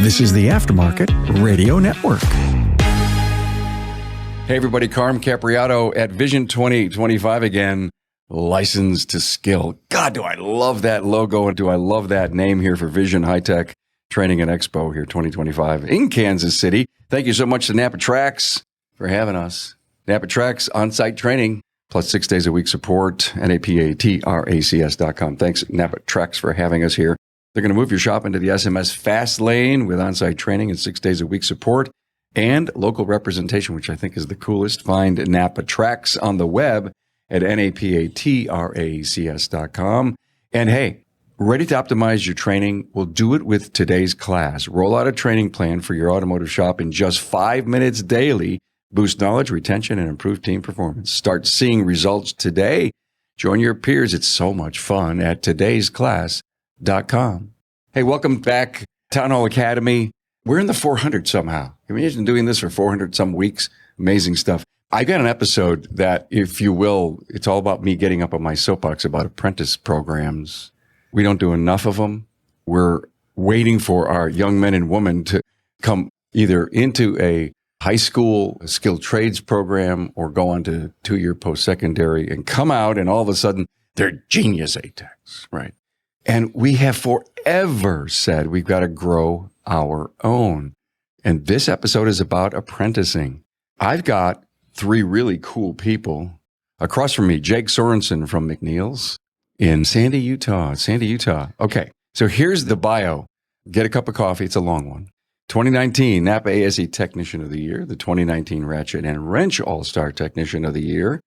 This is the Aftermarket Radio Network. Hey everybody, Carm Capriato at Vision 2025 again, Licensed to Skill. God, do I love that logo and do I love that name here for Vision Hi-Tech Training Expo here 2025 in Kansas City. Thank you so much to NAPA Trax for having us. NAPA Trax on-site training plus 6 days a week support, NAPATRACS.com. Thanks NAPA Trax for having us here. They're going to move your shop into the SMS fast lane with on-site training and 6 days a week support and local representation, which I think is the coolest. Find NAPA Trax on the web at NAPATRACS.com. And hey, ready to optimize your training? We'll do it with today's class. Roll out a training plan for your automotive shop in just 5 minutes daily. Boost knowledge, retention, and improve team performance. Start seeing results today. Join your peers. It's so much fun at todaysclass.com. Hey, welcome back, Town Hall Academy. We're in the 400 somehow. Can you imagine doing this for 400 some weeks? Amazing stuff. I got an episode that, if you will, it's all about me getting up on my soapbox about apprentice programs. We don't do enough of them. We're waiting for our young men and women to come either into a high school skilled trades program or go on to 2-year post-secondary and come out and all of a sudden they're genius ATECs, right? And we have forever said we've got to grow our own. And this episode is about apprenticing. I've got 3 really cool people across from me. Jake Sorensen from McNeil's in Sandy, Utah. Okay, so here's the bio. Get a cup of coffee. It's a long one. 2019 NAPA ASE Technician of the Year, the 2019 Ratchet and Wrench All-Star Technician of the Year,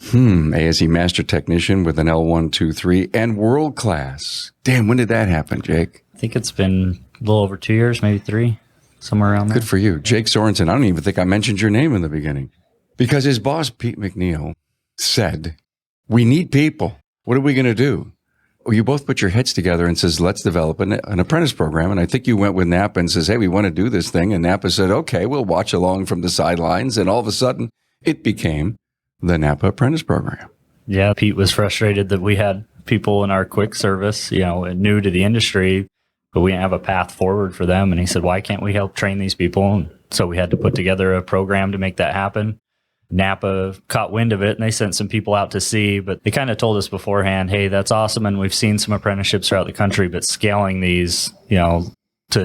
ASE Master Technician with an L123, and World Class. Damn, when did that happen, Jake? I think it's been a little over 2 years, maybe 3, somewhere around there. Good for you. Jake Sorensen, I don't even think I mentioned your name in the beginning because his boss, Pete McNeil, said, we need people. What are we going to do? Well, you both put your heads together and says, let's develop an apprentice program. And I think you went with NAPA and says, hey, we want to do this thing. And NAPA said, okay, we'll watch along from the sidelines. And all of a sudden, it became the NAPA Apprentice Program. Yeah, Pete was frustrated that we had people in our quick service, new to the industry, but we didn't have a path forward for them. And he said, why can't we help train these people? And so we had to put together a program to make that happen. NAPA caught wind of it and they sent some people out to see, but they kind of told us beforehand, hey, that's awesome. And we've seen some apprenticeships throughout the country, but scaling these, to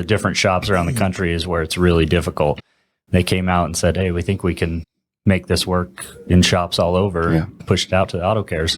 different shops around the country is where it's really difficult. They came out and said, hey, we think we can make this work in shops all over and pushed it out to the auto cares.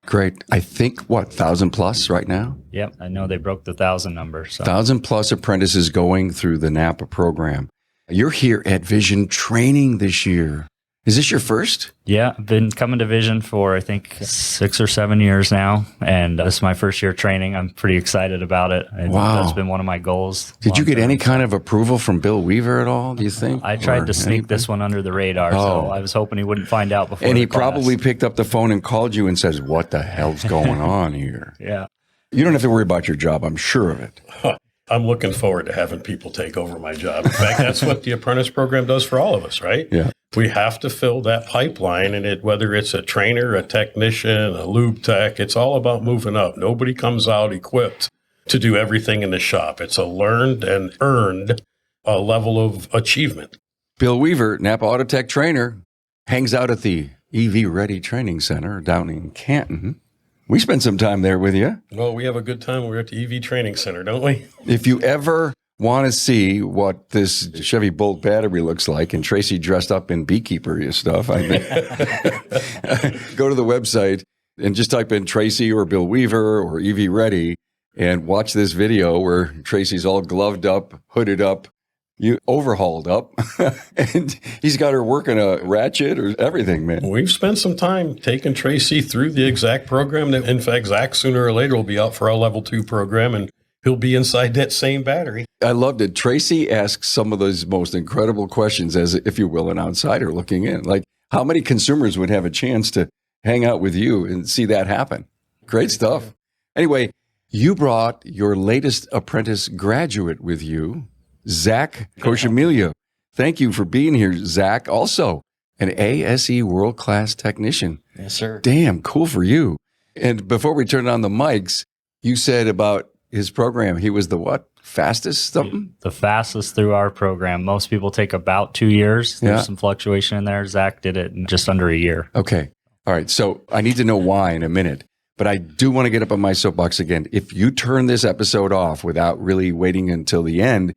Great. I think, 1,000 plus right now? Yep. I know they broke the 1,000 number. So. 1,000 plus apprentices going through the NAPA program. You're here at Vision Training this year. Is this your first? Yeah, I've been coming to Vision for, I think, 6 or 7 years now. And this is my first year training. I'm pretty excited about it. Wow. That's been one of my goals. Did you get any kind of approval from Bill Weaver at all, do you think? I tried to sneak this one under the radar, so I was hoping he wouldn't find out before. And he class. probably picked up the phone and called you and says, what the hell's going on here? Yeah. You don't have to worry about your job. I'm sure of it. I'm looking forward to having people take over my job. In fact, that's what the apprentice program does for all of us, right? Yeah. We have to fill that pipeline, and whether it's a trainer, a technician, a lube tech, it's all about moving up. Nobody comes out equipped to do everything in the shop. It's a learned and earned level of achievement. Bill Weaver, NAPA Auto Tech trainer, hangs out at the EV Ready Training Center down in Canton. We spent some time there with you. Well, we have a good time. We're at the EV Training Center, don't we? If you ever want to see what this Chevy Bolt battery looks like, and Tracy dressed up in beekeeper stuff, I think, go to the website and just type in Tracy or Bill Weaver or EV Ready and watch this video where Tracy's all gloved up, hooded up, overhauled up, and he's got her working a ratchet or everything, man. We've spent some time taking Tracy through the exact program. In fact, Zach, sooner or later, will be out for our level 2 program, and he'll be inside that same battery. I loved it. Tracy asks some of those most incredible questions as, if you will, an outsider looking in. Like, how many consumers would have a chance to hang out with you and see that happen? Great stuff. Anyway, you brought your latest apprentice graduate with you, Zach Koshamilio. Thank you for being here, Zach. Also, an ASE world-class technician. Yes, sir. Damn, cool for you. And before we turn on the mics, you said about his program? He was the what? Fastest something? The fastest through our program. Most people take about 2 years. There's some fluctuation in there. Zach did it in just under a year. Okay. All right. So I need to know why in a minute, but I do want to get up on my soapbox again. If you turn this episode off without really waiting until the end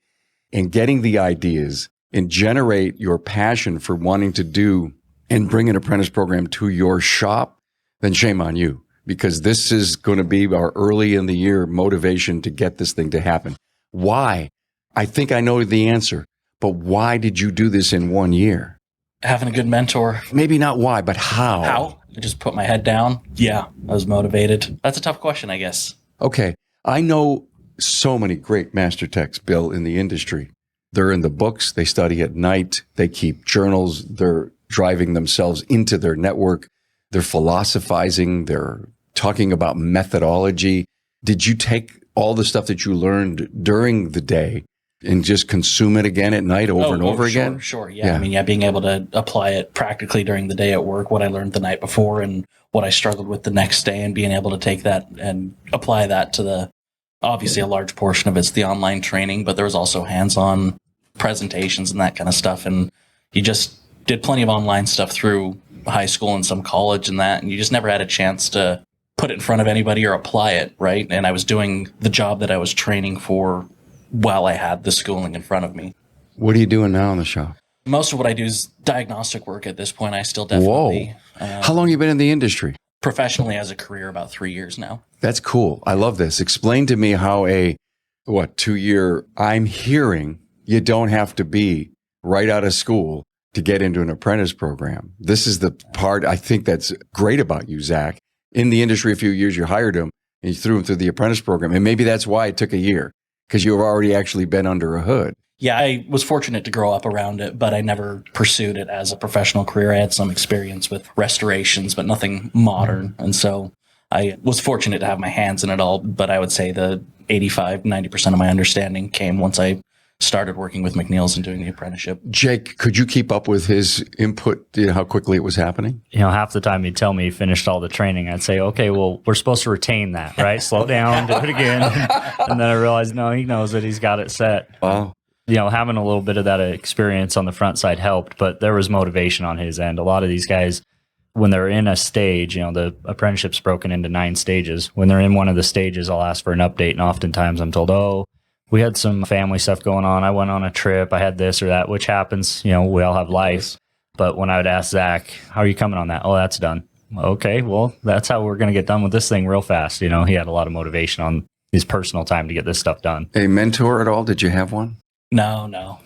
and getting the ideas and generate your passion for wanting to do and bring an apprentice program to your shop, then shame on you, because this is going to be our early in the year motivation to get this thing to happen. Why? I think I know the answer, but why did you do this in 1 year? Having a good mentor. Maybe not why, but how? How? I just put my head down. Yeah, I was motivated. That's a tough question, I guess. Okay. I know so many great master techs, Bill, in the industry. They're in the books. They study at night. They keep journals. They're driving themselves into their network. They're philosophizing. They're talking about methodology. Did you take all the stuff that you learned during the day and just consume it again at night over and over again? Sure. Yeah. I mean, being able to apply it practically during the day at work, what I learned the night before and what I struggled with the next day, and being able to take that and apply that to obviously a large portion of it's the online training, but there was also hands-on presentations and that kind of stuff. And you just did plenty of online stuff through high school and some college and that, and you just never had a chance to put it in front of anybody or apply it, right? And I was doing the job that I was training for while I had the schooling in front of me. What are you doing now in the shop? Most of what I do is diagnostic work at this point. I still definitely... How long have you been in the industry? Professionally as a career, about 3 years now. That's cool. I love this. Explain to me how 2 year, I'm hearing you don't have to be right out of school to get into an apprentice program. This is the part I think that's great about you, Zach. In the industry a few years, you hired him and you threw him through the apprentice program. And maybe that's why it took a year, because you've already actually been under a hood. Yeah, I was fortunate to grow up around it, but I never pursued it as a professional career. I had some experience with restorations, but nothing modern. And so I was fortunate to have my hands in it all. But I would say the 90% of my understanding came once I started working with McNeil's and doing the apprenticeship. Jake, could you keep up with his input, how quickly it was happening? Half the time he'd tell me he finished all the training. I'd say, okay, well, we're supposed to retain that, right? Slow down, do it again. And then I realized, no, he knows that he's got it set. Wow. Having a little bit of that experience on the front side helped, but there was motivation on his end. A lot of these guys, when they're in a stage, the apprenticeship's broken into 9 stages. When they're in one of the stages, I'll ask for an update. And oftentimes I'm told, we had some family stuff going on. I went on a trip. I had this or that, which happens. We all have life. But when I would ask Zach, how are you coming on that? Oh, that's done. Okay, well, that's how we're going to get done with this thing real fast. He had a lot of motivation on his personal time to get this stuff done. A mentor at all? Did you have one? No.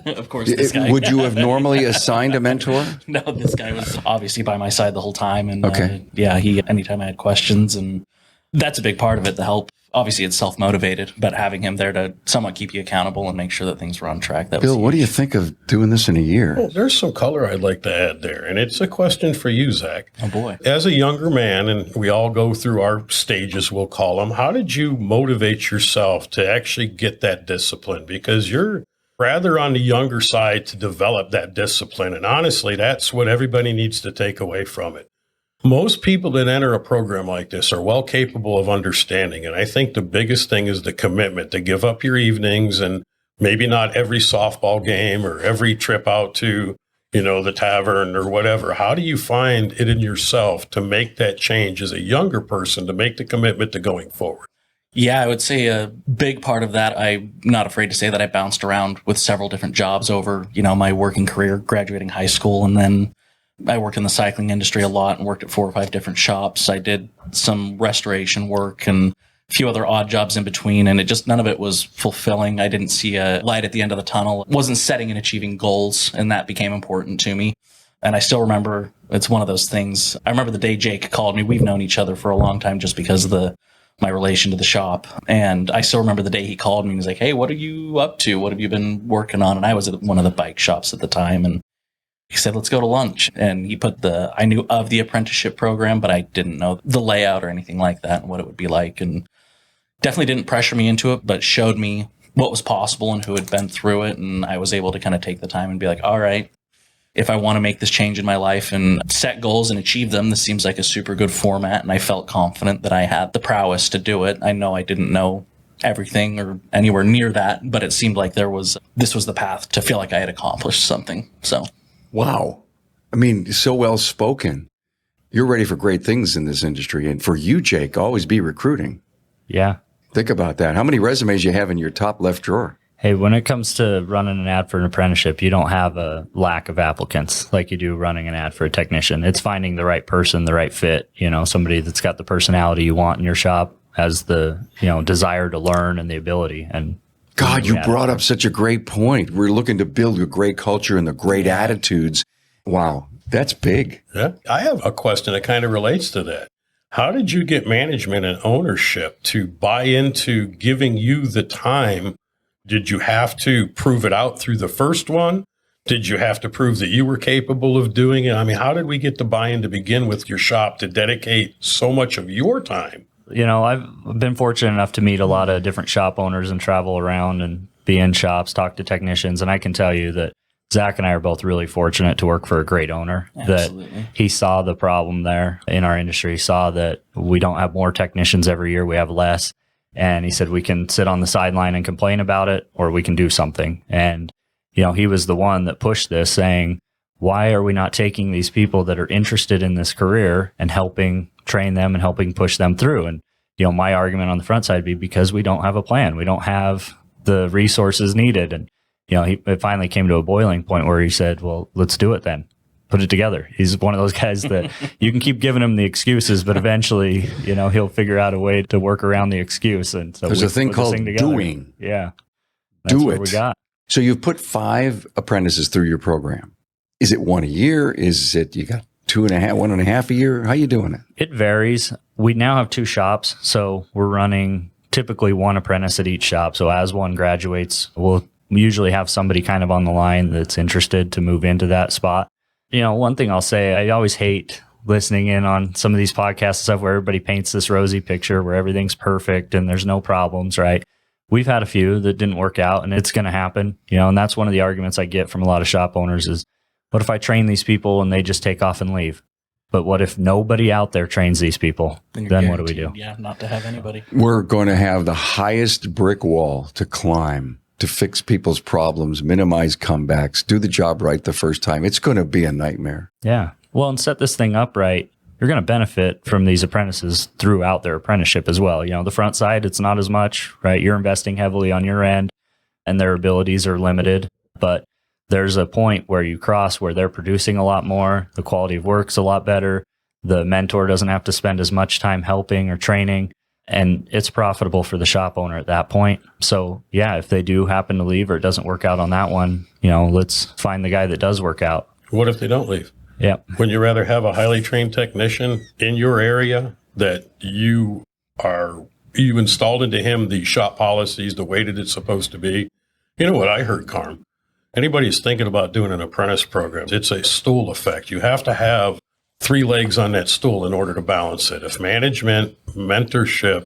Of course, this guy. Would you have normally assigned a mentor? No, this guy was obviously by my side the whole time. And okay. He anytime I had questions, and that's a big part of it, the help. Obviously, it's self-motivated, but having him there to somewhat keep you accountable and make sure that things were on track. Bill, what do you think of doing this in a year? Well, there's some color I'd like to add there, and it's a question for you, Zach. Oh, boy. As a younger man, and we all go through our stages, we'll call them, how did you motivate yourself to actually get that discipline? Because you're rather on the younger side to develop that discipline, and honestly, that's what everybody needs to take away from it. Most people that enter a program like this are well capable of understanding. And I think the biggest thing is the commitment to give up your evenings and maybe not every softball game or every trip out to, the tavern or whatever. How do you find it in yourself to make that change as a younger person, to make the commitment to going forward? Yeah, I would say a big part of that, I'm not afraid to say that I bounced around with several different jobs over, my working career, graduating high school, and then I worked in the cycling industry a lot and worked at 4 or 5 different shops. I did some restoration work and a few other odd jobs in between, and none of it was fulfilling. I didn't see a light at the end of the tunnel. Wasn't setting and achieving goals, and that became important to me. And I still remember, it's one of those things. I remember the day Jake called me. We've known each other for a long time just because of my relation to the shop. And I still remember the day he called me and he was like, hey, what are you up to? What have you been working on? And I was at one of the bike shops at the time, and he said, let's go to lunch. And he put I knew of the apprenticeship program, but I didn't know the layout or anything like that and what it would be like. And definitely didn't pressure me into it, but showed me what was possible and who had been through it. And I was able to kind of take the time and be like, all right, if I want to make this change in my life and set goals and achieve them, this seems like a super good format. And I felt confident that I had the prowess to do it. I know I didn't know everything or anywhere near that, but it seemed like this was the path to feel like I had accomplished something. So, wow. I mean, so well spoken. You're ready for great things in this industry. And for you, Jake, always be recruiting. Yeah. Think about that. How many resumes you have in your top left drawer? Hey, when it comes to running an ad for an apprenticeship, you don't have a lack of applicants like you do running an ad for a technician. It's finding the right person, the right fit, somebody that's got the personality you want in your shop, has the, desire to learn and the ability. And God, you brought up such a great point. We're looking to build a great culture and the great attitudes. Wow, that's big. Yeah. I have a question that kind of relates to that. How did you get management and ownership to buy into giving you the time? Did you have to prove it out through the first one? Did you have to prove that you were capable of doing it? I mean, how did we get the buy-in to begin with your shop to dedicate so much of your time? I've been fortunate enough to meet a lot of different shop owners and travel around and be in shops, talk to technicians. And I can tell you that Zach and I are both really fortunate to work for a great owner. Absolutely. That he saw the problem there in our industry, saw that we don't have more technicians every year, we have less. And he said, we can sit on the sideline and complain about it, or we can do something. And, he was the one that pushed this, saying, why are we not taking these people that are interested in this career and helping train them and helping push them through? And, my argument on the front side would be because we don't have a plan. We don't have the resources needed. And, it finally came to a boiling point where he said, well, let's do it then. Put it together. He's one of those guys that you can keep giving him the excuses, but eventually, he'll figure out a way to work around the excuse. And so there's a thing called doing. Yeah. That's what we got. So you've put 5 apprentices through your program. Is it 1 a year? Is it you got 1.5 a year? How you doing it? It varies. We now have 2 shops, so we're running typically 1 apprentice at each shop. So as one graduates, we'll usually have somebody kind of on the line that's interested to move into that spot. One thing I'll say, I always hate listening in on some of these podcasts and stuff where everybody paints this rosy picture where everything's perfect and there's no problems, right? We've had a few that didn't work out, and it's going to happen, and that's one of the arguments I get from a lot of shop owners is, what if I train these people and they just take off and leave? But what if nobody out there trains these people? Then what do we do? Yeah, not to have anybody. We're going to have the highest brick wall to climb to fix people's problems, minimize comebacks, do the job right the first time. It's going to be a nightmare. Yeah. Well, and set this thing up right. You're going to benefit from these apprentices throughout their apprenticeship as well. The front side, it's not as much, right? You're investing heavily on your end and their abilities are limited, but there's a point where you cross where they're producing a lot more. The quality of work's a lot better. The mentor doesn't have to spend as much time helping or training, and it's profitable for the shop owner at that point. So yeah, if they do happen to leave or it doesn't work out on that one, let's find the guy that does work out. What if they don't leave? Yeah. Wouldn't you rather have a highly trained technician in your area that you installed into him the shop policies the way that it's supposed to be? You know what I heard, Carm? Anybody who's thinking about doing an apprentice program, it's a stool effect. You have to have 3 legs on that stool in order to balance it. If management, mentorship,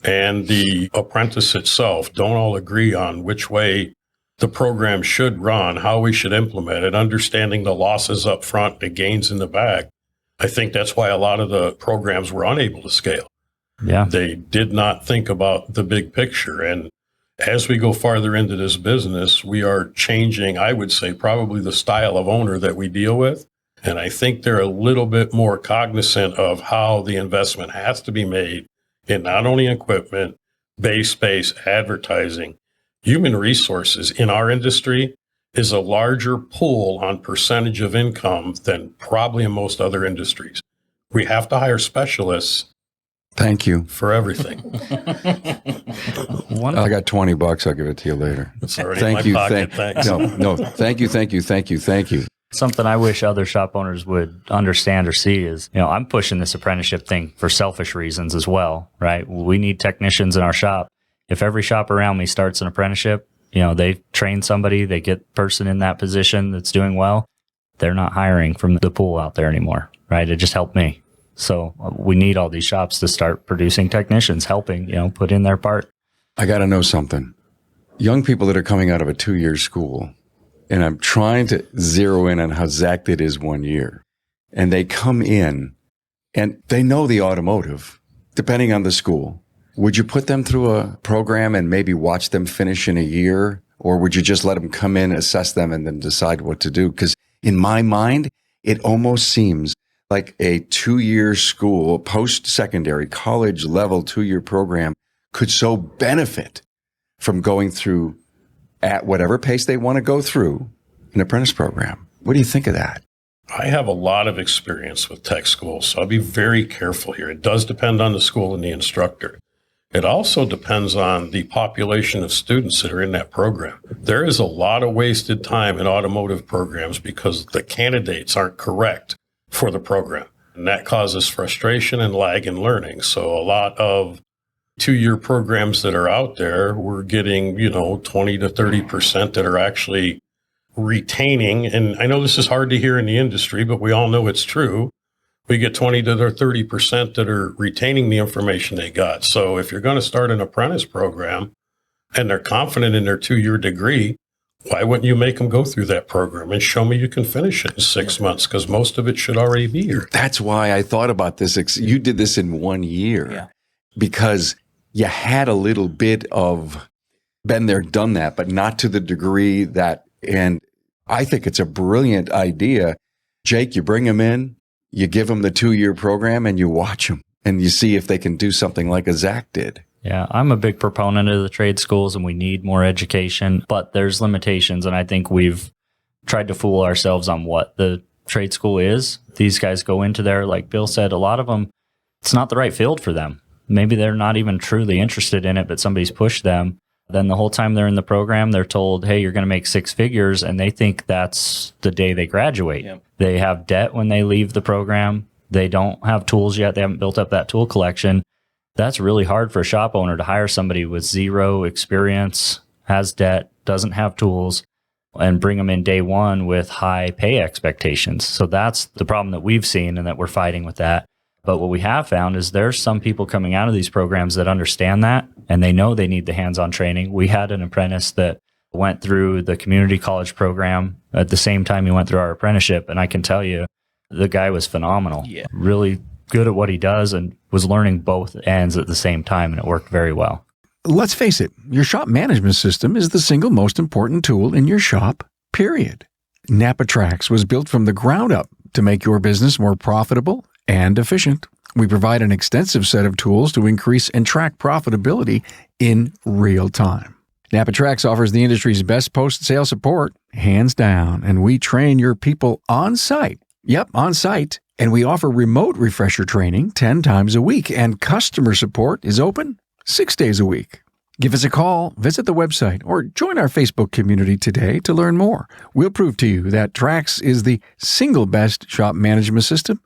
and the apprentice itself don't all agree on which way the program should run, how we should implement it, understanding the losses up front, the gains in the back, I think that's why a lot of the programs were unable to scale. Yeah. They did not think about the big picture. And as we go farther into this business, we are changing, I would say, probably the style of owner that we deal with. And I think they're a little bit more cognizant of how the investment has to be made in not only equipment, base space, advertising. Human resources in our industry is a larger pull on percentage of income than probably in most other industries. We have to hire specialists. Thank you for everything. I got $20. I'll give it to you later. It's already in my pocket. Thanks. No. Thank you. Something I wish other shop owners would understand or see is, I'm pushing this apprenticeship thing for selfish reasons as well, right? We need technicians in our shop. If every shop around me starts an apprenticeship, they train somebody, they get a person in that position that's doing well, they're not hiring from the pool out there anymore, right? It just helped me. So we need all these shops to start producing technicians, helping, put in their part. I got to know something. Young people that are coming out of a 2-year school, and I'm trying to zero in on how Zach did his 1 year, and they come in and they know the automotive, depending on the school. would you put them through a program and maybe watch them finish in a year? Or would you just let them come in, assess them, and then decide what to do? Because in my mind, it almost seems like a 2-year school, post-secondary, college level 2-year program could so benefit from going through at whatever pace they want to go through an apprentice program. What do you think of that? I have a lot of experience with tech schools, so I'll be very careful here. It does depend on the school and the instructor. It also depends on the population of students that are in that program. There is a lot of wasted time in automotive programs because the candidates aren't correct for the program. And that causes frustration and lag in learning. So a lot of 2-year programs that are out there, we're getting, 20 to 30% that are actually retaining. And I know this is hard to hear in the industry, but we all know it's true. We get 20 to 30% that are retaining the information they got. So if you're going to start an apprentice program and they're confident in their 2-year degree, why wouldn't you make them go through that program and show me you can finish it in 6 months? Because most of it should already be here. That's why I thought about this. You did this in 1 year because you had a little bit of been there, done that, but not to the degree that, and I think it's a brilliant idea. Jake, you bring them in, you give them the 2-year program and you watch them and you see if they can do something like a Zach did. Yeah, I'm a big proponent of the trade schools and we need more education, but there's limitations. And I think we've tried to fool ourselves on what the trade school is. These guys go into there, like Bill said, a lot of them, it's not the right field for them. Maybe they're not even truly interested in it, but somebody's pushed them. Then the whole time they're in the program, they're told, hey, you're going to make 6 figures. And they think that's the day they graduate. Yep. They have debt when they leave the program. They don't have tools yet. They haven't built up that tool collection. That's really hard for a shop owner to hire somebody with 0 experience, has debt, doesn't have tools, and bring them in day one with high pay expectations. So that's the problem that we've seen and that we're fighting with that. But what we have found is there's some people coming out of these programs that understand that, and they know they need the hands-on training. We had an apprentice that went through the community college program at the same time he went through our apprenticeship, and I can tell you the guy was phenomenal. Yeah. Really good at what he does and was learning both ends at the same time, and it worked very well. Let's face it, your shop management system is the single most important tool in your shop, period. NAPA Trax was built from the ground up to make your business more profitable and efficient. We provide an extensive set of tools to increase and track profitability in real time. NAPA Trax offers the industry's best post-sale support, hands down, and we train your people on site. Yep, on site. And we offer remote refresher training 10 times a week, and customer support is open 6 days a week. Give us a call, visit the website, or join our Facebook community today to learn more. We'll prove to you that Trax is the single best shop management system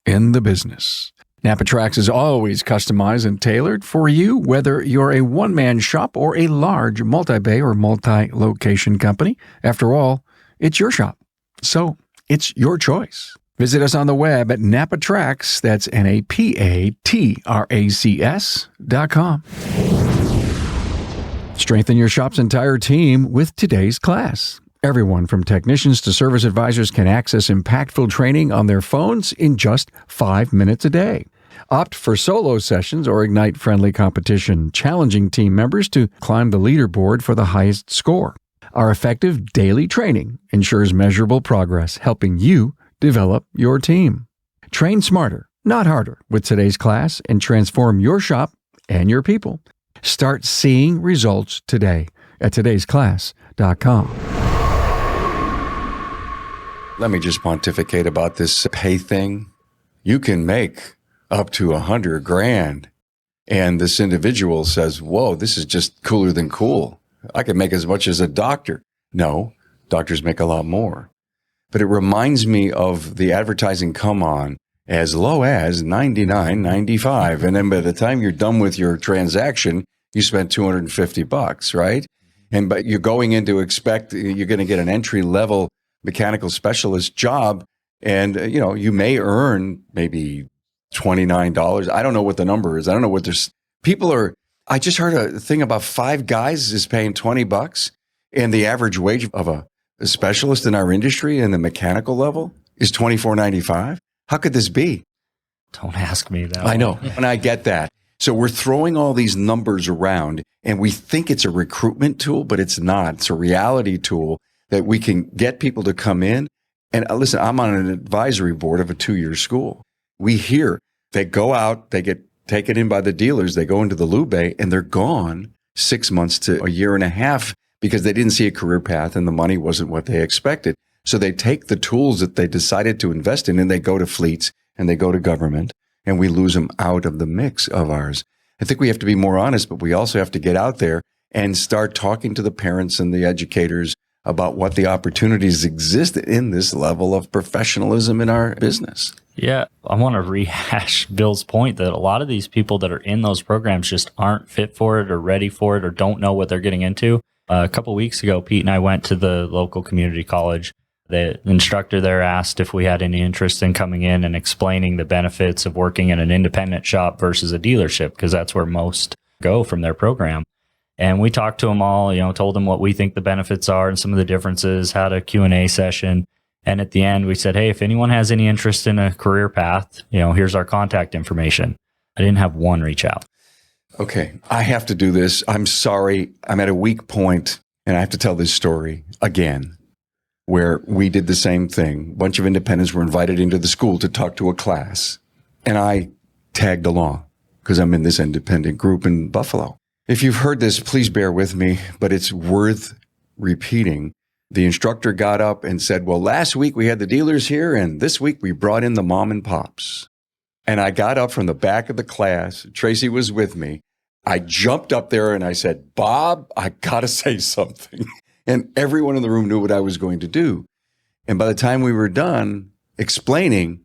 in the business. NAPA Trax is always customized and tailored for you, whether you're a one-man shop or a large multi-bay or multi-location company. After all, it's your shop, so it's your choice. Visit us on the web at NAPATRAX, that's NAPATRACS.com. Strengthen your shop's entire team with today's class. Everyone from technicians to service advisors can access impactful training on their phones in just 5 minutes a day. Opt for solo sessions or ignite friendly competition, challenging team members to climb the leaderboard for the highest score. Our effective daily training ensures measurable progress, helping you develop your team. Train smarter, not harder, with today's class and transform your shop and your people. Start seeing results today at todaysclass.com. Let me just pontificate about this pay thing. You can make up to $100,000, and this individual says, whoa, this is just cooler than cool. I can make as much as a doctor. No, doctors make a lot more. But it reminds me of the advertising come on as low as $99.95. And then by the time you're done with your transaction, you spent $250, right? But you're going in to expect you're going to get an entry level mechanical specialist job. And, you may earn maybe $29. I don't know what the number is. I don't know what there's people are. I just heard a thing about 5 guys is paying $20, and the average wage of a specialist in our industry in the mechanical level is $24.95. How could this be? Don't ask me that. I know. And I get that. So we're throwing all these numbers around and we think it's a recruitment tool, but it's not. It's a reality tool that we can get people to come in. And listen, I'm on an advisory board of a 2-year school. We hear they go out, they get taken in by the dealers, they go into the lube bay and they're gone 6 months to a year and a half because they didn't see a career path and the money wasn't what they expected. So they take the tools that they decided to invest in and they go to fleets and they go to government and we lose them out of the mix of ours. I think we have to be more honest, but we also have to get out there and start talking to the parents and the educators about what the opportunities exist in this level of professionalism in our business. Yeah, I want to rehash Bill's point that a lot of these people that are in those programs just aren't fit for it or ready for it or don't know what they're getting into. A couple of weeks ago, Pete and I went to the local community college. The instructor there asked if we had any interest in coming in and explaining the benefits of working in an independent shop versus a dealership, because that's where most go from their program. And we talked to them all, told them what we think the benefits are and some of the differences, had a Q&A session. And at the end, we said, hey, if anyone has any interest in a career path, here's our contact information. I didn't have one reach out. Okay, I have to do this. I'm sorry. I'm at a weak point, and I have to tell this story again, where we did the same thing. A bunch of independents were invited into the school to talk to a class, and I tagged along because I'm in this independent group in Buffalo. If you've heard this, please bear with me, but it's worth repeating. The instructor got up and said, well, last week we had the dealers here, and this week we brought in the mom and pops. And I got up from the back of the class. Tracy was with me. I jumped up there and I said, Bob, I got to say something. And everyone in the room knew what I was going to do. And by the time we were done explaining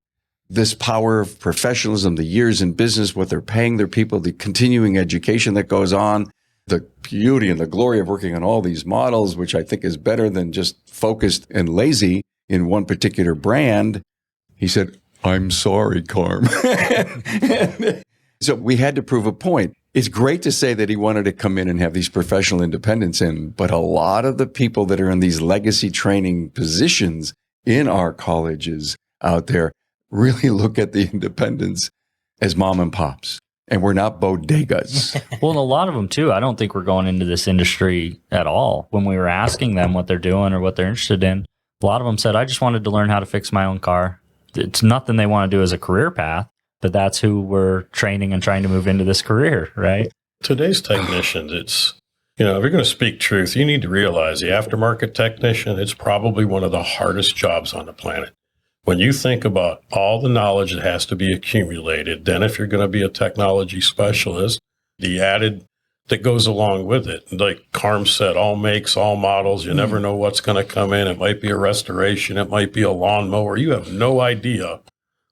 this power of professionalism, the years in business, what they're paying their people, the continuing education that goes on, the beauty and the glory of working on all these models, which I think is better than just focused and lazy in one particular brand, he said, I'm sorry, Carm. So we had to prove a point. It's great to say that he wanted to come in and have these professional independents in, but a lot of the people that are in these legacy training positions in our colleges out there really look at the independents as mom and pops, and we're not bodegas. Well, and a lot of them too, I don't think we're going into this industry at all. When we were asking them what they're doing or what they're interested in, a lot of them said, I just wanted to learn how to fix my own car. It's nothing they want to do as a career path, but that's who we're training and trying to move into this career, right? Today's technicians, it's, if you're going to speak truth, you need to realize the aftermarket technician, it's probably one of the hardest jobs on the planet. When you think about all the knowledge that has to be accumulated, then if you're going to be a technology specialist, the added that goes along with it, like Carm said, all makes, all models, you never know what's going to come in. It might be a restoration. It might be a lawnmower. You have no idea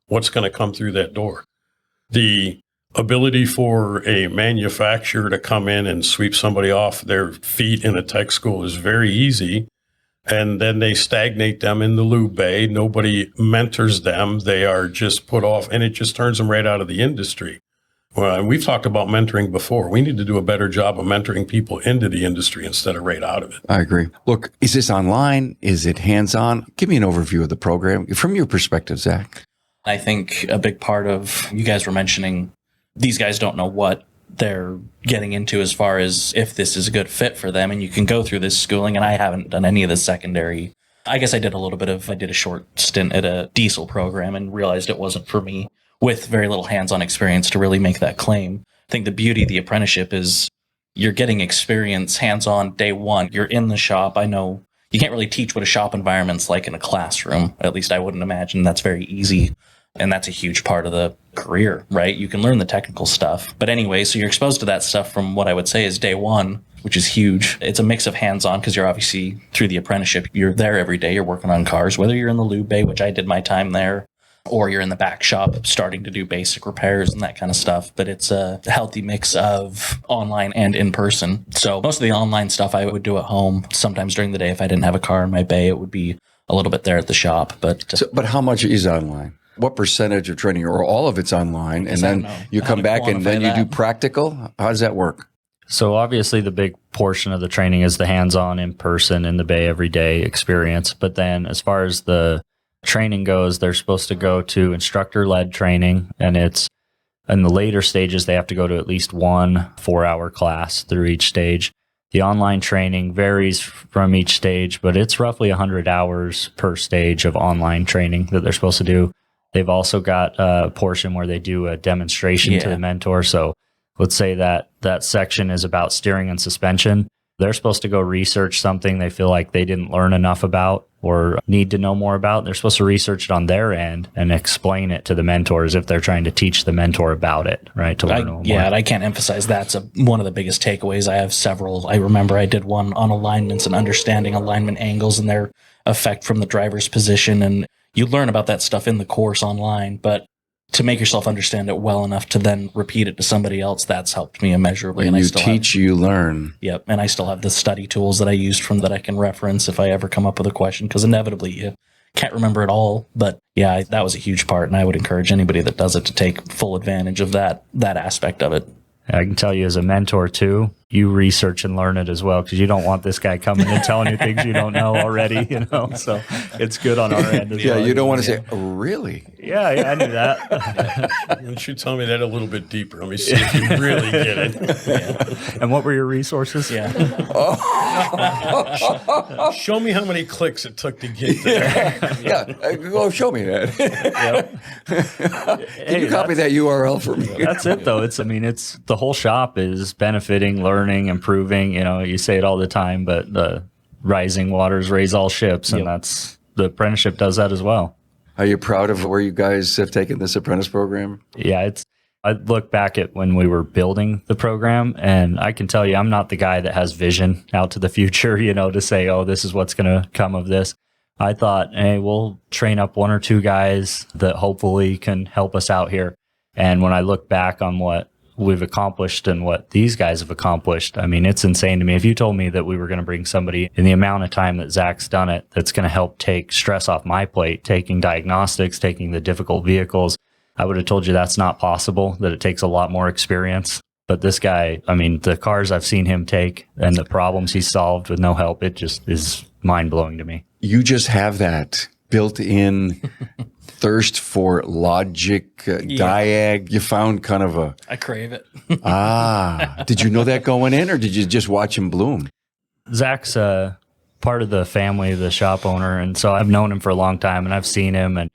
what's going to come through that door. The ability for a manufacturer to come in and sweep somebody off their feet in a tech school is very easy. And then they stagnate them in the lube bay. Nobody mentors them. They are just put off, and it just turns them right out of the industry. Well, and we've talked about mentoring before. We need to do a better job of mentoring people into the industry instead of right out of it. I agree. Look, is this online? Is it hands-on? Give me an overview of the program from your perspective, Zach. I think a big part of, you guys were mentioning, these guys don't know what they're getting into as far as if this is a good fit for them. And you can go through this schooling, and I haven't done any of the secondary. I guess I did a short stint at a diesel program and realized it wasn't for me with very little hands-on experience to really make that claim. I think the beauty of the apprenticeship is you're getting experience hands-on day one. You're in the shop. I know you can't really teach what a shop environment's like in a classroom. At least I wouldn't imagine that's very easy. And that's a huge part of the career, right? You can learn the technical stuff. But anyway, so you're exposed to that stuff from what I would say is day one, which is huge. It's a mix of hands-on because you're obviously through the apprenticeship. You're there every day. You're working on cars, whether you're in the lube bay, which I did my time there, or you're in the back shop starting to do basic repairs and that kind of stuff. But it's a healthy mix of online and in person. So most of the online stuff I would do at home. Sometimes during the day, if I didn't have a car in my bay, it would be a little bit there at the shop. But how much is online? What percentage of training, or all of it's online, and then you come back and then you do practical? How does that work? So obviously the big portion of the training is the hands-on in person in the bay everyday experience. But then as far as the training goes, they're supposed to go to instructor-led training, and it's In the later stages, they have to go to at least one 4-hour class through each stage. The online training varies from each stage, but it's roughly 100 hours per stage of online training that they're supposed to do. They've also got a portion where they do a demonstration to the mentor. So let's say that that section is about steering and suspension. They're supposed to go research something they feel like they didn't learn enough about or need to know more about. They're supposed to research it on their end and explain it to the mentor as if they're trying to teach the mentor about it, right? To learn more. Yeah, and I can't emphasize that's one of the biggest takeaways. I have several. I remember I did one on alignments and understanding alignment angles and their effect from the driver's position. And you learn about that stuff in the course online, but to make yourself understand it well enough to then repeat it to somebody else, that's helped me immeasurably. When you teach, you learn. Yep. And I still have the study tools that I used from that I can reference if I ever come up with a question, because inevitably you can't remember it all. But yeah, that was a huge part. And I would encourage anybody that does it to take full advantage of that aspect of it. I can tell you as a mentor too, you research and learn it as well, because you don't want this guy coming and telling you things you don't know already, So it's good on our end as well. Yeah, you don't want to say, oh, really? Yeah, I knew that. You should tell me that a little bit deeper. Let me see if you really get it. Yeah. And what were your resources? Yeah. Show me how many clicks it took to get there. Go show me that. Can you copy that URL for me? That's it, though. It's the whole shop is benefiting, learning, improving. You say it all the time, but the rising waters raise all ships, and that's the apprenticeship does that as well. Are you proud of where you guys have taken this apprentice program? Yeah, I look back at when we were building the program, and I can tell you I'm not the guy that has vision out to the future, to say, oh, this is what's going to come of this. I thought, hey, we'll train up 1 or 2 guys that hopefully can help us out here. And when I look back on what we've accomplished and what these guys have accomplished, it's insane to me. If you told me that we were going to bring somebody in the amount of time that Zach's done it, that's going to help take stress off my plate, taking diagnostics, taking the difficult vehicles, I would have told you that's not possible, that it takes a lot more experience. But this guy, the cars I've seen him take and the problems he's solved with no help, it just is mind-blowing to me. You just have that built-in thirst for logic, diag. You found kind of I crave it. Did you know that going in, or did you just watch him bloom? Zach's part of the family, the shop owner, and so I've known him for a long time, and I've seen him and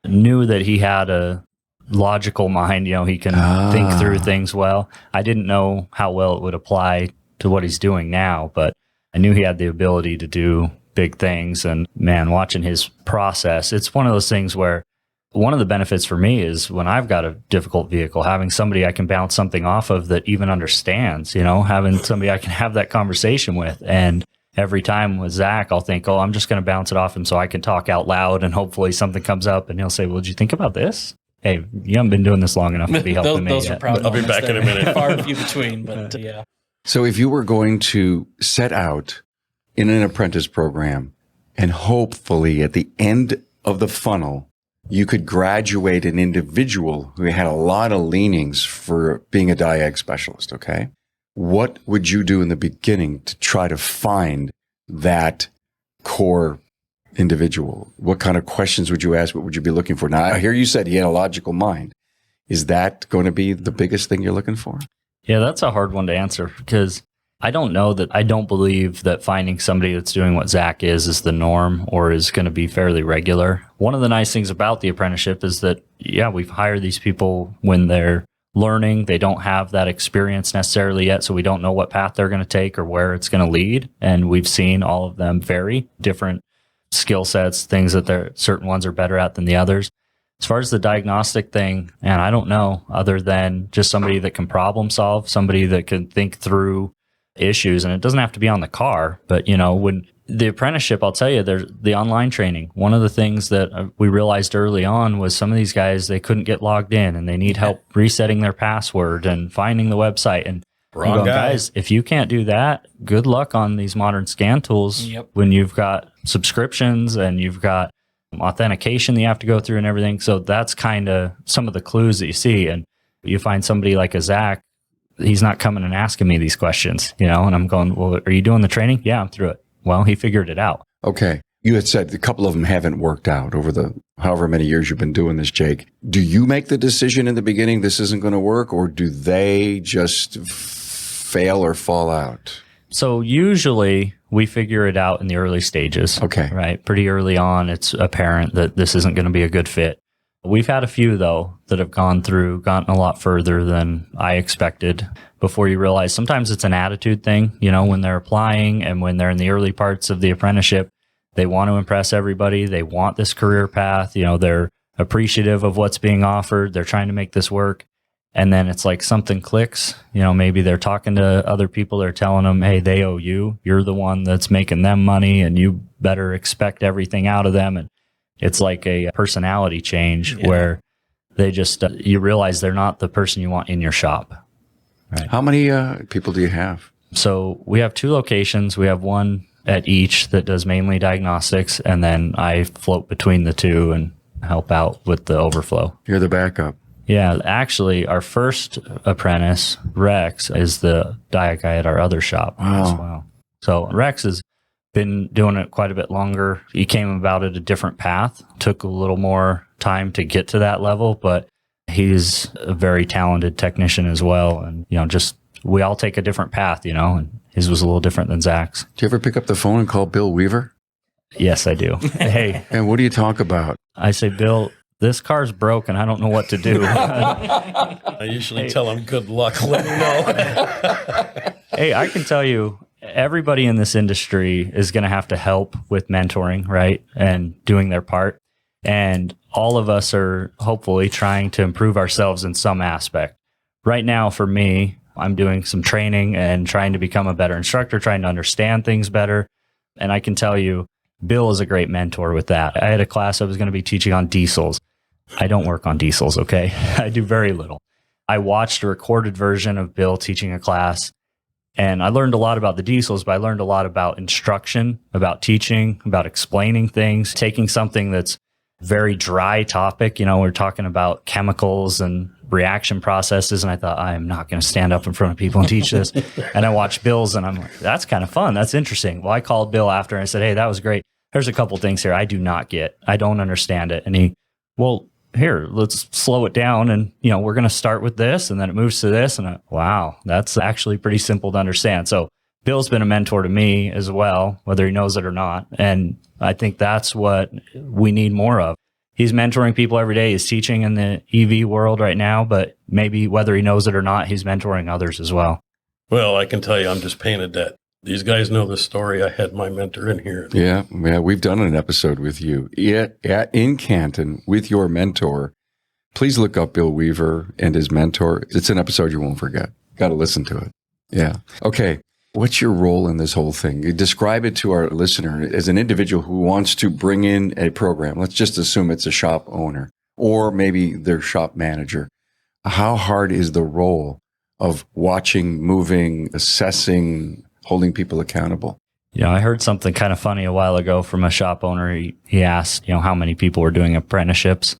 knew that he had a logical mind. He can think through things well. I didn't know how well it would apply to what he's doing now, but I knew he had the ability to do big things. And man, watching his process, it's one of those things where one of the benefits for me is when I've got a difficult vehicle, having somebody I can bounce something off of that even understands, having somebody I can have that conversation with. And every time with Zach, I'll think, oh, I'm just going to bounce it off him so I can talk out loud, and hopefully something comes up and he'll say, well, did you think about this? Hey, you haven't been doing this long enough to be helping me those yet. are proud I'll be back in a minute. Far and few between, but yeah. So if you were going to set out in an apprentice program, and hopefully at the end of the funnel, you could graduate an individual who had a lot of leanings for being a diag specialist, okay? What would you do in the beginning to try to find that core individual? What kind of questions would you ask? What would you be looking for? Now, I hear you said he had a logical mind. Is that going to be the biggest thing you're looking for? Yeah, that's a hard one to answer, because I don't believe that finding somebody that's doing what Zach is the norm or is going to be fairly regular. One of the nice things about the apprenticeship is that, we've hired these people when they're learning. They don't have that experience necessarily yet, so we don't know what path they're going to take or where it's going to lead. And we've seen all of them vary, different skill sets, things that certain ones are better at than the others. As far as the diagnostic thing, and I don't know, other than just somebody that can problem solve, somebody that can think through issues. And it doesn't have to be on the car, but when the apprenticeship, I'll tell you, there's the online training. One of the things that we realized early on was some of these guys, they couldn't get logged in and they need help resetting their password and finding the website. And guys, if you can't do that, good luck on these modern scan tools. When you've got subscriptions and you've got authentication that you have to go through and everything. So that's kind of some of the clues that you see. And you find somebody like a Zach, he's not coming and asking me these questions, and I'm going, well, are you doing the training? Yeah, I'm through it. Well, he figured it out. Okay. You had said a couple of them haven't worked out over the however many years you've been doing this, Jake, do you make the decision in the beginning this isn't going to work, or do they just fail or fall out? So usually we figure it out in the early stages. Okay. Right. Pretty early on, it's apparent that this isn't going to be a good fit. We've had a few, though, that have gotten a lot further than I expected before you realize sometimes it's an attitude thing, when they're applying and when they're in the early parts of the apprenticeship, they want to impress everybody. They want this career path. They're appreciative of what's being offered. They're trying to make this work. And then it's like something clicks. Maybe they're talking to other people. They're telling them, hey, they owe you. You're the one that's making them money and you better expect everything out of them. And it's like a personality change where they just, you realize they're not the person you want in your shop. Right. How many people do you have? So we have 2 locations. We have one at each that does mainly diagnostics. And then I float between the 2 and help out with the overflow. You're the backup. Yeah, actually, our first apprentice, Rex, is the diet guy at our other shop as well. So Rex has been doing it quite a bit longer. He came about it a different path, took a little more time to get to that level, but he's a very talented technician as well. And, we all take a different path, and his was a little different than Zach's. Do you ever pick up the phone and call Bill Weaver? Yes, I do. Hey. And what do you talk about? I say, Bill, this car's broken. I don't know what to do. I usually tell them good luck. Let me know. Hey, I can tell you, everybody in this industry is going to have to help with mentoring, right? And doing their part. And all of us are hopefully trying to improve ourselves in some aspect. Right now, for me, I'm doing some training and trying to become a better instructor, trying to understand things better. And I can tell you, Bill is a great mentor with that. I had a class I was going to be teaching on diesels. I don't work on diesels, okay? I do very little. I watched a recorded version of Bill teaching a class, and I learned a lot about the diesels, but I learned a lot about instruction, about teaching, about explaining things, taking something that's very dry topic. We're talking about chemicals and reaction processes, and I thought, I'm not going to stand up in front of people and teach this. And I watched Bill's, and I'm like, that's kind of fun. That's interesting. Well, I called Bill after, and I said, hey, that was great. There's a couple things here I do not get. I don't understand it. And here, let's slow it down. And, we're going to start with this, and then it moves to this. And wow, that's actually pretty simple to understand. So Bill's been a mentor to me as well, whether he knows it or not. And I think that's what we need more of. He's mentoring people every day. He's teaching in the EV world right now, but maybe whether he knows it or not, he's mentoring others as well. Well, I can tell you, I'm just paying a debt. These guys know the story. I had my mentor in here. Yeah, we've done an episode with you in Canton with your mentor. Please look up Bill Weaver and his mentor. It's an episode you won't forget. Got to listen to it. Yeah. Okay. What's your role in this whole thing? You describe it to our listener as an individual who wants to bring in a program. Let's just assume it's a shop owner or maybe their shop manager. How hard is the role of watching, moving, assessing, holding people accountable? I heard something kind of funny a while ago from a shop owner. He asked, how many people were doing apprenticeships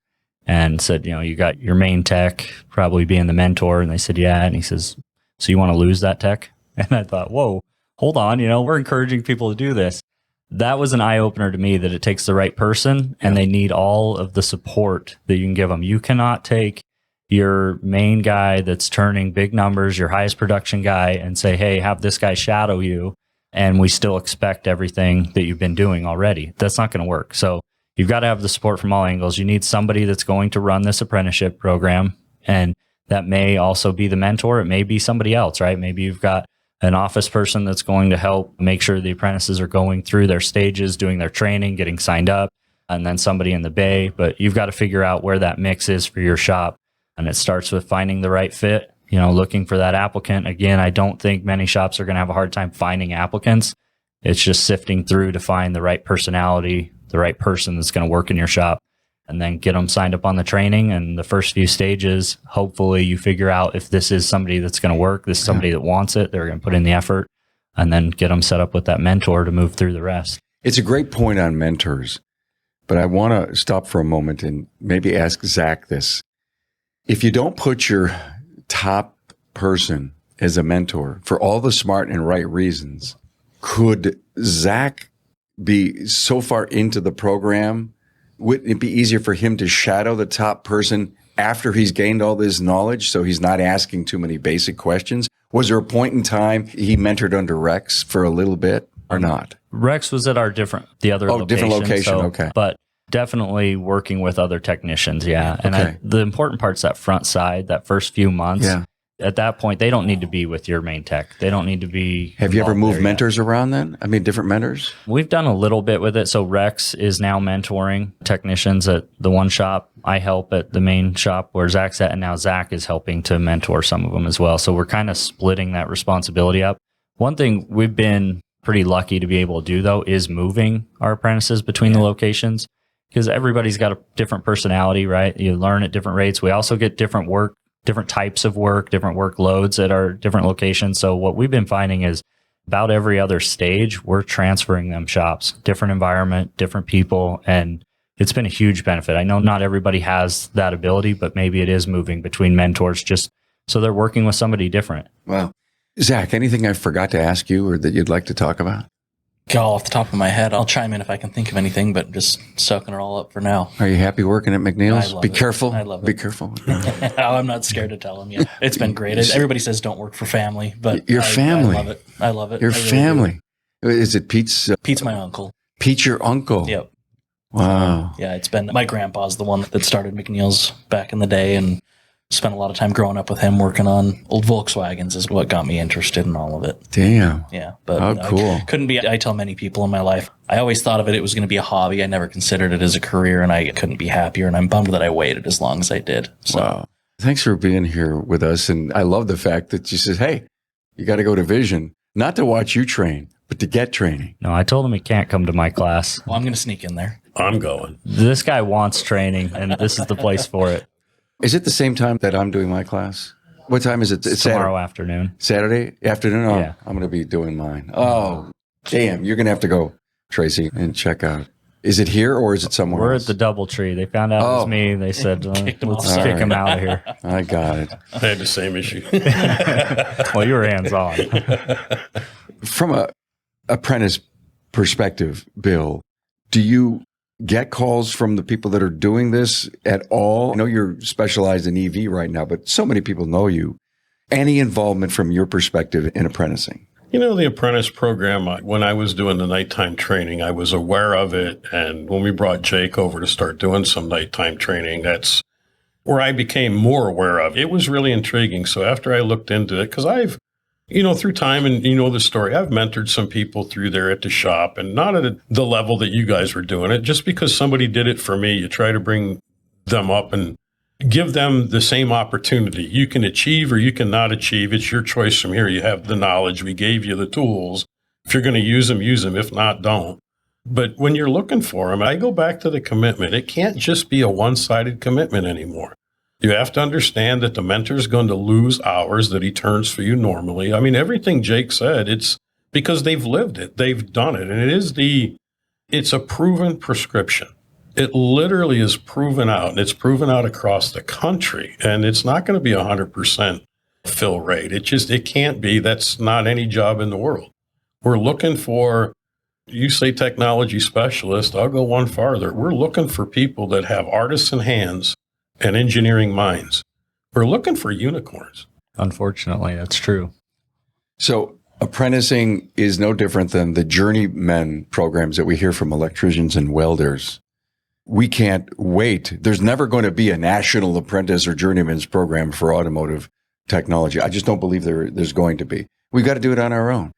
and said, you got your main tech probably being the mentor. And they said, yeah. And he says, so you want to lose that tech? And I thought, whoa, hold on. We're encouraging people to do this. That was an eye opener to me that it takes the right person and they need all of the support that you can give them. You cannot take your main guy that's turning big numbers, your highest production guy, and say, hey, have this guy shadow you. And we still expect everything that you've been doing already. That's not going to work. So you've got to have the support from all angles. You need somebody that's going to run this apprenticeship program. And that may also be the mentor. It may be somebody else, right? Maybe you've got an office person that's going to help make sure the apprentices are going through their stages, doing their training, getting signed up, and then somebody in the bay. But you've got to figure out where that mix is for your shop. And it starts with finding the right fit, looking for that applicant. Again, I don't think many shops are going to have a hard time finding applicants. It's just sifting through to find the right personality, the right person that's going to work in your shop, and then get them signed up on the training. And the first few stages, hopefully you figure out if this is somebody that's going to work, this is somebody that wants it, they're going to put in the effort, and then get them set up with that mentor to move through the rest. It's a great point on mentors, but I want to stop for a moment and maybe ask Zach this. If you don't put your top person as a mentor for all the smart and right reasons, could Zach be so far into the program wouldn't it be easier for him to shadow the top person after he's gained all this knowledge so he's not asking too many basic questions? Was there a point in time he mentored under Rex for a little bit or not? Rex was at the other location. Different location, so, okay. But definitely working with other technicians, yeah. And Okay. the important part's that front side, that first few months. Yeah. At that point, they don't need to be with your main tech. They don't need to be. Have you ever involved moved there yet. mentors around then? I mean, different mentors? We've done a little bit with it. So Rex is now mentoring technicians at the one shop. I help at the main shop where Zach's at, and now Zach is helping to mentor some of them as well. So we're kind of splitting that responsibility up. One thing we've been pretty lucky to be able to do, though, is moving our apprentices between the locations, because everybody's got a different personality, right? You learn at different rates. We also get different work, different types of work, different workloads at our different locations. So what we've been finding is about every other stage, we're transferring them shops, different environment, different people, and it's been a huge benefit. I know not everybody has that ability, but maybe it is moving between mentors just so they're working with somebody different. Wow. Zach, anything I forgot to ask you or that you'd like to talk about? Go off the top of my head. I'll chime in if I can think of anything, but just soaking it all up for now. Are you happy working at McNeil's? I love Be it. careful. I love it. Be careful. I'm not scared to tell them. Yeah, it's been great. Everybody says don't work for family, but Your family. I love it. I love it. Your I really family. Is it Pete's? do. Pete's my uncle. Pete's your uncle? Yep. Wow. Yeah, it's been my grandpa's the one that started McNeil's back in the day, and spent a lot of time growing up with him working on old Volkswagens is what got me interested in all of it. Damn. Yeah, but Oh, cool. I tell many people in my life, I always thought of it was going to be a hobby. I never considered it as a career, and I couldn't be happier, and I'm bummed that I waited as long as I did. So. Wow. Thanks for being here with us. And I love the fact that you said, hey, you got to go to Vision, not to watch you train, but to get training. No, I told him he can't come to my class. Well, I'm going to sneak in there. I'm going. This guy wants training, and this is the place for it. Is it the same time that I'm doing my class? What time is it? It's Tomorrow afternoon. Saturday afternoon? Oh, Yeah. I'm going to be doing mine. Oh, damn. You're going to have to go, Tracy, and check out. Is it here or is it somewhere We're else? at the DoubleTree. They found out it was me. They said, let's Kicked him off. kick him out of here. I got it. I had the same issue. Well, you were hands on. From a apprentice perspective, Bill, do you get calls from the people that are doing this at all? I know you're specialized in EV right now, but so many people know you. Any involvement from your perspective in apprenticing? You know, the apprentice program, when I was doing the nighttime training, I was aware of it. And when we brought Jake over to start doing some nighttime training, that's where I became more aware of it. It was really intriguing. So after I looked into it, because I've, through time, and the story, I've mentored some people through there at the shop, and not at the level that you guys were doing it. Just because somebody did it for me, you try to bring them up and give them the same opportunity. You can achieve or you can not achieve. It's your choice from here. You have the knowledge. We gave you the tools. If you're going to use them, use them. If not, don't. But when you're looking for them, I go back to the commitment. It can't just be a one-sided commitment anymore. You have to understand that the mentor is going to lose hours that he turns for you normally. I mean, everything Jake said, it's because they've lived it. They've done it. And it's a proven prescription. It literally is proven out, and it's proven out across the country. And it's not going to be 100% fill rate. It can't be. That's not any job in the world. We're looking for, you say technology specialist, I'll go one farther. We're looking for people that have artisan hands and engineering minds. We're looking for unicorns. Unfortunately, that's true. So apprenticing is no different than the journeyman programs that we hear from electricians and welders. We can't wait. There's never going to be a national apprentice or journeyman's program for automotive technology. I just don't believe there's going to be. We've got to do it on our own.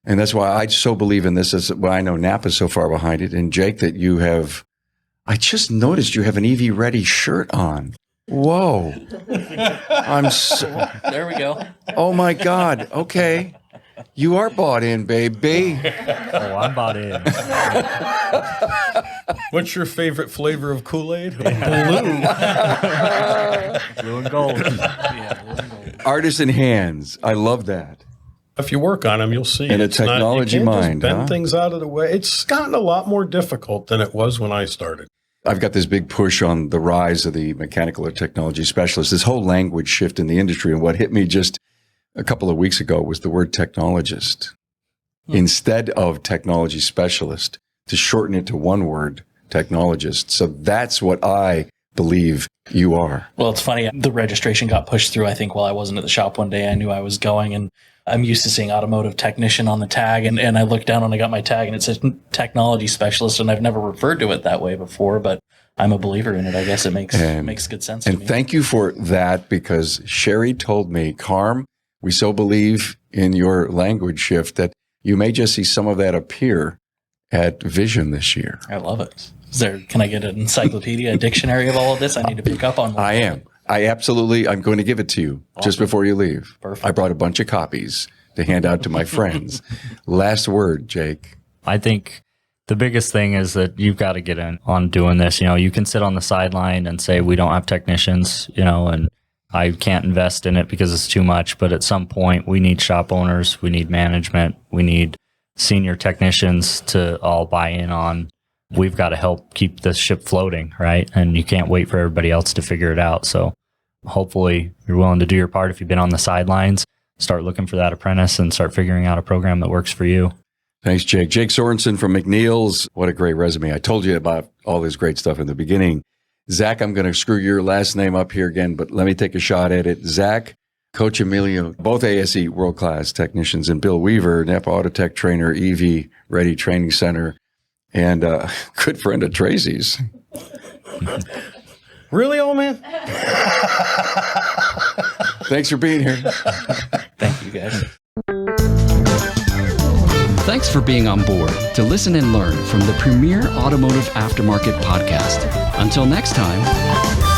And that's why I so believe in this. I know NAPA is so far behind it. And Jake, I just noticed you have an EV ready shirt on. Whoa. There we go. Oh my God. Okay. You are bought in, baby. Oh, I'm bought in. What's your favorite flavor of Kool-Aid? Blue. Blue and gold. Artisan hands. I love that. If you work on them, you'll see. And a It's not- technology you can't just mind, bend huh? things out of the way. It's gotten a lot more difficult than it was when I started. I've got this big push on the rise of the mechanical or technology specialist, this whole language shift in the industry. And what hit me just a couple of weeks ago was the word technologist. Instead of technology specialist, to shorten it to one word, technologists. So that's what I believe you are. Well, it's funny. The registration got pushed through, I think, while I wasn't at the shop one day. I knew I was going, and I'm used to seeing automotive technician on the tag. And I looked down when I got my tag, and it says technology specialist. And I've never referred to it that way before, but I'm a believer in it. I guess it makes good sense to me. And thank you for that, because Sherry told me, Carm, we so believe in your language shift that you may just see some of that appear at Vision this year. I love it. Can I get an encyclopedia, a dictionary of all of this? I need to pick up on one. I am. I'm going to give it to you just before you leave. Perfect. I brought a bunch of copies to hand out to my friends. Last word, Jake. I think the biggest thing is that you've got to get in on doing this. You can sit on the sideline and say, we don't have technicians, and I can't invest in it because it's too much. But at some point, we need shop owners, we need management, we need senior technicians to all buy in on. We've got to help keep the ship floating, right? And you can't wait for everybody else to figure it out. So hopefully you're willing to do your part. If you've been on the sidelines, start looking for that apprentice and start figuring out a program that works for you. Thanks, Jake. Jake Sorensen from McNeil's. What a great resume. I told you about all this great stuff in the beginning. Zach, I'm going to screw your last name up here again, but let me take a shot at it. Zach, Coach Emilio, both ASE world-class technicians, and Bill Weaver, NAPA Auto Tech Trainer, EV Ready Training Center, and good friend of Tracy's. Really, old man? Thanks for being here. Thank you, guys. Thanks for being on board to listen and learn from the premier automotive aftermarket podcast. Until next time.